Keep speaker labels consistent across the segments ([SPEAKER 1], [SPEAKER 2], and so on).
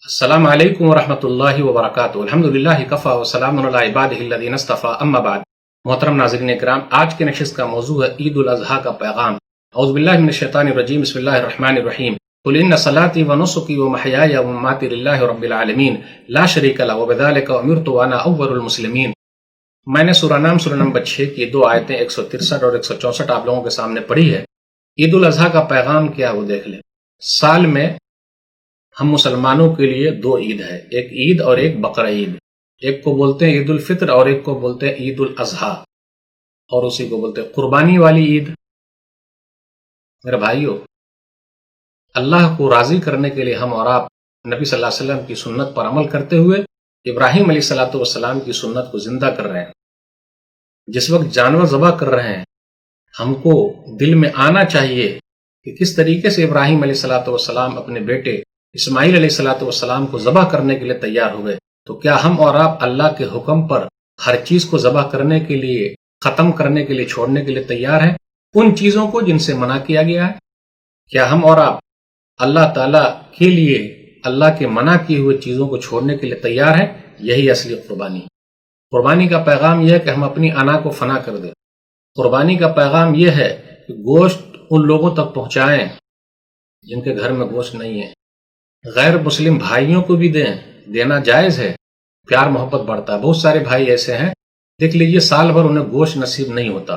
[SPEAKER 1] السلام علیکم ورحمۃ اللہ وبرکاتہ۔ الحمدللہ کفا وسلام علی عبادہ الذین اصطفیٰ، اما بعد۔ محترم ناظرین کرام، آج کے نشست کا موضوع ہے عید الاضحیٰ کا پیغام۔ اعوذ باللہ من الشیطان الرجیم، بسم اللہ الرحمن الرحیم۔ قل ان صلاتی ونسکی ومحیای ومماتی للہ رب العالمین لا شریک لہ وبذلک امرت وانا اول المسلمین۔ میں نے سورہ نام سورہ نمبر 6 کی 2 آیتیں 163 اور 164 آپ لوگوں کے سامنے پڑھی ہے۔ عید الاضحیٰ کا پیغام کیا وہ دیکھ لیں۔ سال میں ہم مسلمانوں کے لیے 2 عید ہے، ایک عید اور ایک بقر عید۔ ایک کو بولتے ہیں عید الفطر اور ایک کو بولتے ہیں عید الاضحیٰ، اور اسی کو بولتے ہیں قربانی والی عید۔ میرے بھائیو، اللہ کو راضی کرنے کے لیے ہم اور آپ نبی صلی اللہ علیہ وسلم کی سنت پر عمل کرتے ہوئے ابراہیم علیہ السلام کی سنت کو زندہ کر رہے ہیں۔ جس وقت جانور ذبح کر رہے ہیں، ہم کو دل میں آنا چاہیے کہ کس طریقے سے ابراہیم علیہ السلام اپنے بیٹے اسماعیل علیہ السلام کو ذبح کرنے کے لیے تیار ہوئے، تو کیا ہم اور آپ اللہ کے حکم پر ہر چیز کو ذبح کرنے کے لیے، ختم کرنے کے لیے، چھوڑنے کے لیے تیار ہیں؟ ان چیزوں کو جن سے منع کیا گیا ہے، کیا ہم اور آپ اللہ تعالیٰ کے لیے اللہ کے منع کیے ہوئے چیزوں کو چھوڑنے کے لیے تیار ہیں؟ یہی اصلی قربانی۔ قربانی کا پیغام یہ ہے کہ ہم اپنی انا کو فنا کر دیں۔ قربانی کا پیغام یہ ہے کہ گوشت ان لوگوں تک پہنچائیں جن کے گھر میں گوشت نہیں ہے، غیر مسلم بھائیوں کو بھی دیں، دینا جائز ہے، پیار محبت بڑھتا ہے۔ بہت سارے بھائی ایسے ہیں، دیکھ لیجئے سال بھر انہیں گوشت نصیب نہیں ہوتا،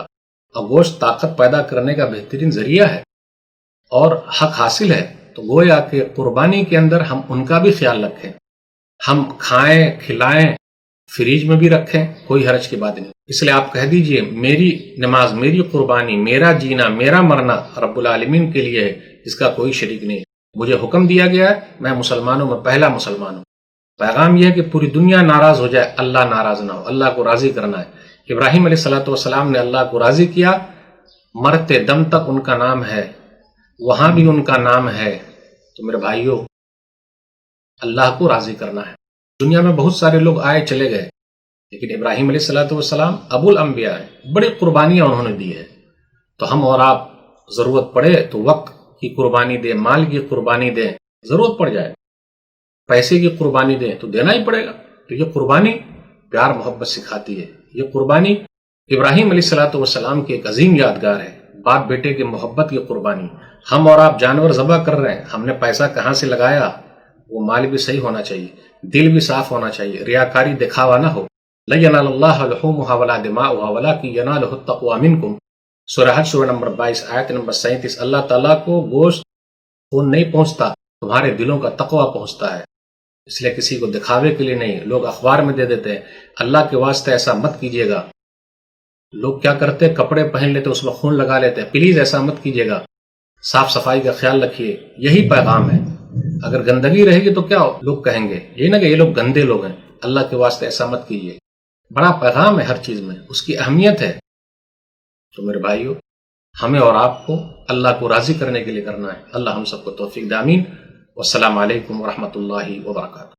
[SPEAKER 1] اور گوشت طاقت پیدا کرنے کا بہترین ذریعہ ہے اور حق حاصل ہے، تو گویا کہ قربانی کے اندر ہم ان کا بھی خیال رکھیں، ہم کھائیں، کھلائیں، فریج میں بھی رکھیں، کوئی حرج کی بات نہیں۔ اس لیے آپ کہہ دیجئے میری نماز، میری قربانی، میرا جینا، میرا مرنا رب العالمین کے لیے ہے، اس کا کوئی شریک نہیں۔ مجھے حکم دیا گیا ہے، میں مسلمانوں میں پہلا مسلمان ہوں۔ پیغام یہ ہے کہ پوری دنیا ناراض ہو جائے، اللہ ناراض نہ ہو، اللہ کو راضی کرنا ہے۔ ابراہیم علیہ السلام نے اللہ کو راضی کیا، مرتے دم تک ان کا نام ہے، وہاں بھی ان کا نام ہے۔ تو میرے بھائیوں، اللہ کو راضی کرنا ہے۔ دنیا میں بہت سارے لوگ آئے چلے گئے، لیکن ابراہیم علیہ السلام ابو الانبیاء ہیں، بڑی قربانیاں انہوں نے دی ہے۔ تو ہم اور آپ ضرورت پڑے تو وقت کی قربانی دیں، مال کی قربانی دیں، ضرورت پڑ جائے پیسے کی قربانی دیں تو دینا ہی پڑے گا۔ تو یہ قربانی پیار محبت سکھاتی ہے۔ یہ قربانی ابراہیم علیہ السلام کی ایک عظیم یادگار ہے، باپ بیٹے کی محبت کی قربانی۔ ہم اور آپ جانور ذبح کر رہے ہیں، ہم نے پیسہ کہاں سے لگایا، وہ مال بھی صحیح ہونا چاہیے، دل بھی صاف ہونا چاہیے، ریاکاری دکھاوا نہ ہو۔ لَن يَنَالَ اللَّهَ لُحُومُهَا وَلَا دِمَاؤُهَا وَلَٰكِن يَنَالُهُ التَّقْوَىٰ مِنكُمْ۔ سورہ حج سورہ نمبر 22 آیت نمبر 37۔ اللہ تعالیٰ کو گوشت خون نہیں پہنچتا، تمہارے دلوں کا تقویٰ پہنچتا ہے۔ اس لیے کسی کو دکھاوے کے لیے نہیں، لوگ اخبار میں دے دیتے ہیں، اللہ کے واسطے ایسا مت کیجیے گا۔ لوگ کیا کرتے، کپڑے پہن لیتے، اس میں خون لگا لیتے، پلیز ایسا مت کیجیے گا، صاف صفائی کا خیال رکھیے۔ یہی پیغام ہے۔ اگر گندگی رہے گی تو کیا لوگ کہیں گے، یہ نہ کہ یہ لوگ گندے لوگ ہیں، اللہ کے واسطے ایسا مت کیجیے۔ بڑا پیغام ہے ہر چیز میں، اس کی اہمیت ہے۔ تو میرے بھائیو، ہمیں اور آپ کو اللہ کو راضی کرنے کے لیے کرنا ہے۔ اللہ ہم سب کو توفیق دے، آمین۔ والسلام علیکم ورحمۃ اللہ وبرکاتہ۔